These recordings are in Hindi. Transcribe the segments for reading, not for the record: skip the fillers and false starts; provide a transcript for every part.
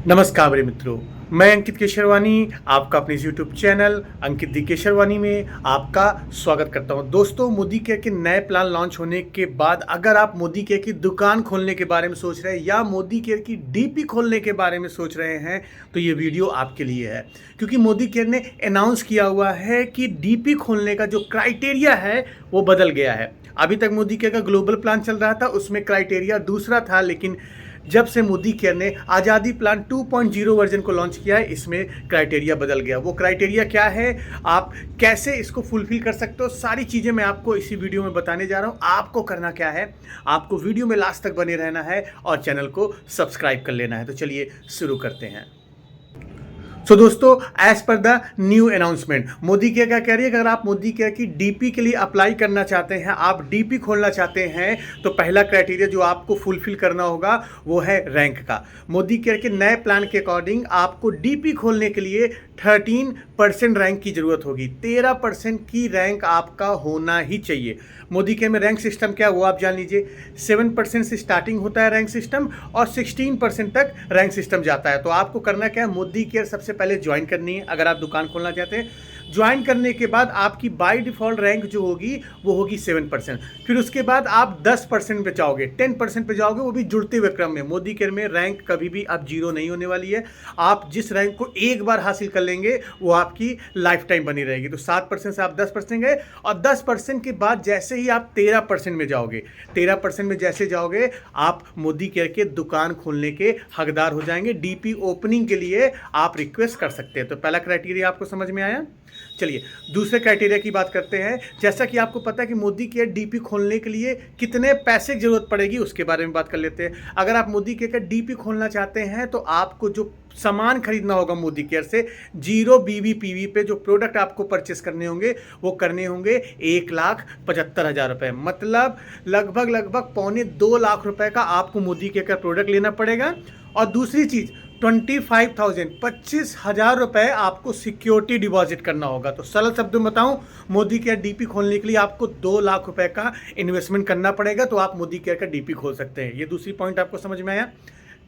नमस्कार मेरे मित्रों, मैं अंकित केशरवानी आपका अपने यूट्यूब चैनल अंकित दी केशरवानी में आपका स्वागत करता हूं। दोस्तों, मोदी केयर के नए प्लान लॉन्च होने के बाद अगर आप मोदी केयर की दुकान खोलने के बारे में सोच रहे हैं या मोदी केयर की डीपी खोलने के बारे में सोच रहे हैं तो ये वीडियो आपके लिए है, क्योंकि मोदी केयर ने अनाउंस किया हुआ है कि डीपी खोलने का जो क्राइटेरिया है वो बदल गया है। अभी तक मोदी केयर का ग्लोबल प्लान चल रहा था, उसमें क्राइटेरिया दूसरा था, लेकिन जब से मोदी केयर ने आज़ादी प्लान 2.0 वर्जन को लॉन्च किया है, इसमें क्राइटेरिया बदल गया। वो क्राइटेरिया क्या है, आप कैसे इसको फुलफिल कर सकते हो, सारी चीज़ें मैं आपको इसी वीडियो में बताने जा रहा हूँ। आपको करना क्या है, आपको वीडियो में लास्ट तक बने रहना है और चैनल को सब्सक्राइब कर लेना है। तो चलिए शुरू करते हैं। दोस्तों, as per the new announcement, Modi care क्या कह रही है, अगर आप मोदी केयर की डीपी के लिए अप्लाई करना चाहते हैं, आप डीपी खोलना चाहते हैं, तो पहला क्राइटेरिया जो आपको फुलफिल करना होगा वो है रैंक का। मोदी केयर के नए प्लान के अकॉर्डिंग आपको डीपी खोलने के लिए 13% रैंक की जरूरत होगी। 13% की रैंक आपका होना ही चाहिए। मोदी केयर में रैंक सिस्टम क्या है वो आप जान लीजिए। 7% से स्टार्टिंग होता है रैंक सिस्टम और 16% तक रैंक सिस्टम जाता है। तो आपको करना क्या है, मोदी केयर सबसे पहले ज्वाइन करनी है। अगर आप दुकान खोलना चाहते हैं, ज्वाइन करने के बाद आपकी बाय डिफ़ॉल्ट रैंक जो होगी वो होगी 7%। फिर उसके बाद आप 10% पे जाओगे, 10% पे जाओगे, वो भी जुड़ते हुए क्रम में। मोदी केयर में रैंक कभी भी अब जीरो नहीं होने वाली है। आप जिस रैंक को एक बार हासिल कर लेंगे वो आपकी लाइफ टाइम बनी रहेगी। तो 7% से आप 10% गए और 10% के बाद जैसे ही आप 13% में जाओगे, 13% में जैसे जाओगे आप मोदी केयर के दुकान खोलने के हकदार हो जाएंगे। डीपी ओपनिंग के लिए आप रिक्वेस्ट कर सकते हैं। तो पहला क्राइटेरिया आपको समझ में आया। चलिए दूसरे क्राइटेरिया की बात करते हैं। जैसा कि आपको पता है कि मोदी केयर डीपी खोलने के लिए कितने पैसे की जरूरत पड़ेगी, उसके बारे में बात कर लेते हैं। अगर आप मोदी केयर का डीपी खोलना चाहते हैं तो आपको जो सामान खरीदना होगा मोदी केयर से, 0 BBPV पे जो प्रोडक्ट आपको परचेस करने होंगे वो करने होंगे 1,75,000 रुपये, मतलब लगभग 1.25 लाख का आपको मोदी केयर का प्रोडक्ट लेना पड़ेगा। और दूसरी चीज़ 25,000 रुपये आपको सिक्योरिटी डिपॉजिट करना होगा। तो सरल शब्दों में बताऊं, मोदी केयर डीपी खोलने के लिए आपको 2 लाख रुपए का इन्वेस्टमेंट करना पड़ेगा, तो आप मोदी केयर का डीपी खोल सकते हैं। ये दूसरी पॉइंट आपको समझ में आया।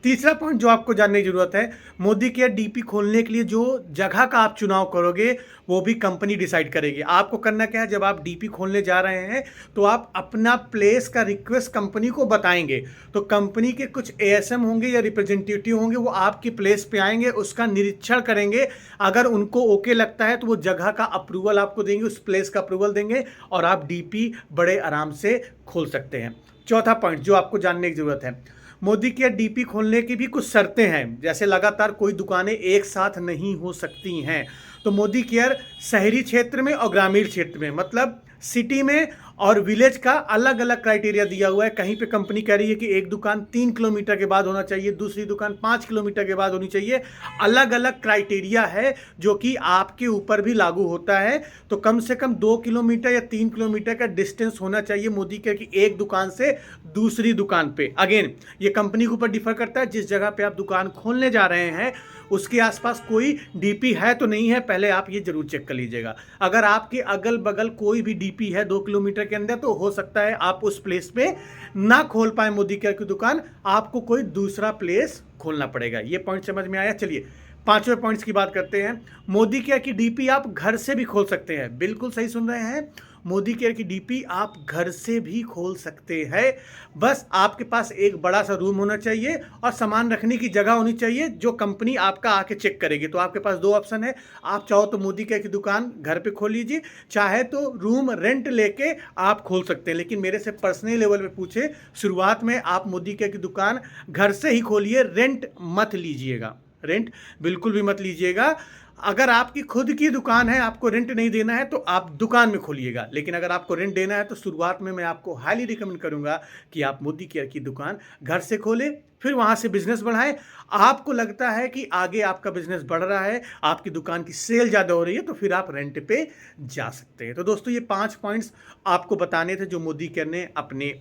तीसरा पॉइंट जो आपको जानने की जरूरत है, मोदी केयर डीपी खोलने के लिए जो जगह का आप चुनाव करोगे वो भी कंपनी डिसाइड करेगी। आपको करना क्या है, जब आप डीपी खोलने जा रहे हैं तो आप अपना प्लेस का रिक्वेस्ट कंपनी को बताएंगे। तो कंपनी के कुछ एएसएम होंगे या रिप्रेजेंटेटिव होंगे, वो आपके प्लेस पे आएंगे, उसका निरीक्षण करेंगे। अगर उनको ओके लगता है तो वो जगह का अप्रूवल आपको देंगे, उस प्लेस का अप्रूवल देंगे और आप डीपी बड़े आराम से खोल सकते हैं। चौथा पॉइंट जो आपको जानने की जरूरत है, मोदी केयर डीपी खोलने की भी कुछ शर्तें हैं। जैसे लगातार कोई दुकानें एक साथ नहीं हो सकती हैं। तो मोदी केयर शहरी क्षेत्र में और ग्रामीण क्षेत्र में, मतलब सिटी में और विलेज का अलग अलग क्राइटेरिया दिया हुआ है। कहीं पे कंपनी कह रही है कि एक दुकान 3 किलोमीटर के बाद होना चाहिए, दूसरी दुकान 5 किलोमीटर के बाद होनी चाहिए। अलग अलग क्राइटेरिया है जो कि आपके ऊपर भी लागू होता है। तो कम से कम 2 किलोमीटर या 3 किलोमीटर का डिस्टेंस होना चाहिए मोदी केयर की एक दुकान से दूसरी दुकान पे। अगेन ये कंपनी के ऊपर डिफर करता है। जिस जगह पे आप दुकान खोलने जा रहे हैं उसके आसपास कोई डीपी है तो नहीं है, पहले आप ये जरूर चेक कर लीजिएगा। अगर आपके अगल बगल कोई भी डीपी है 2 किलोमीटर के अंदर, तो हो सकता है आप उस प्लेस पे ना खोल पाए मोदी केयर की दुकान, आपको कोई दूसरा प्लेस खोलना पड़ेगा। ये पॉइंट समझ में आया। चलिए पांचवें पॉइंट्स की बात करते हैं। मोदी केयर की डीपी आप घर से भी खोल सकते हैं। बिल्कुल सही सुन रहे हैं, मोदी केयर की डीपी आप घर से भी खोल सकते हैं। बस आपके पास एक बड़ा सा रूम होना चाहिए और सामान रखने की जगह होनी चाहिए जो कंपनी आपका आके चेक करेगी। तो आपके पास 2 ऑप्शन है, आप चाहो तो मोदी केयर की दुकान घर पे खोल लीजिए, चाहे तो रूम रेंट लेके आप खोल सकते हैं। लेकिन मेरे से पर्सनल लेवल पे पूछे, शुरुआत में आप मोदी केयर की दुकान घर से ही खोलिए, रेंट मत लीजिएगा। रेंट बिल्कुल भी मत लीजिएगा। अगर आपकी खुद की दुकान है, आपको रेंट नहीं देना है, तो आप दुकान में खोलिएगा। लेकिन अगर आपको रेंट देना है तो शुरुआत में मैं आपको हाईली रिकमेंड करूंगा कि आप मोदी केयर की दुकान घर से खोलें, फिर वहां से बिजनेस बढ़ाएं। आपको लगता है कि आगे आपका बिजनेस बढ़ रहा है, आपकी दुकान की सेल ज़्यादा हो रही है, तो फिर आप रेंट पे जा सकते हैं। तो दोस्तों, ये 5 पॉइंट्स आपको बताने थे जो मोदी केयर ने अपने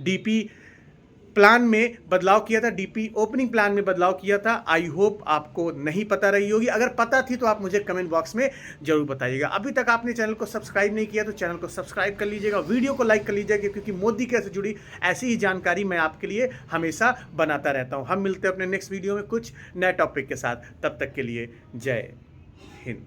डीपी प्लान में बदलाव किया था, डीपी ओपनिंग प्लान में बदलाव किया था। आई होप आपको नहीं पता रही होगी, अगर पता थी तो आप मुझे कमेंट बॉक्स में जरूर बताइएगा। अभी तक आपने चैनल को सब्सक्राइब नहीं किया तो चैनल को सब्सक्राइब कर लीजिएगा, वीडियो को लाइक कर लीजिएगा, क्योंकि मोदी केयर से जुड़ी ऐसी ही जानकारी मैं आपके लिए हमेशा बनाता रहता हूं। हम मिलते हैं अपने नेक्स्ट वीडियो में कुछ नए टॉपिक के साथ, तब तक के लिए जय हिंद।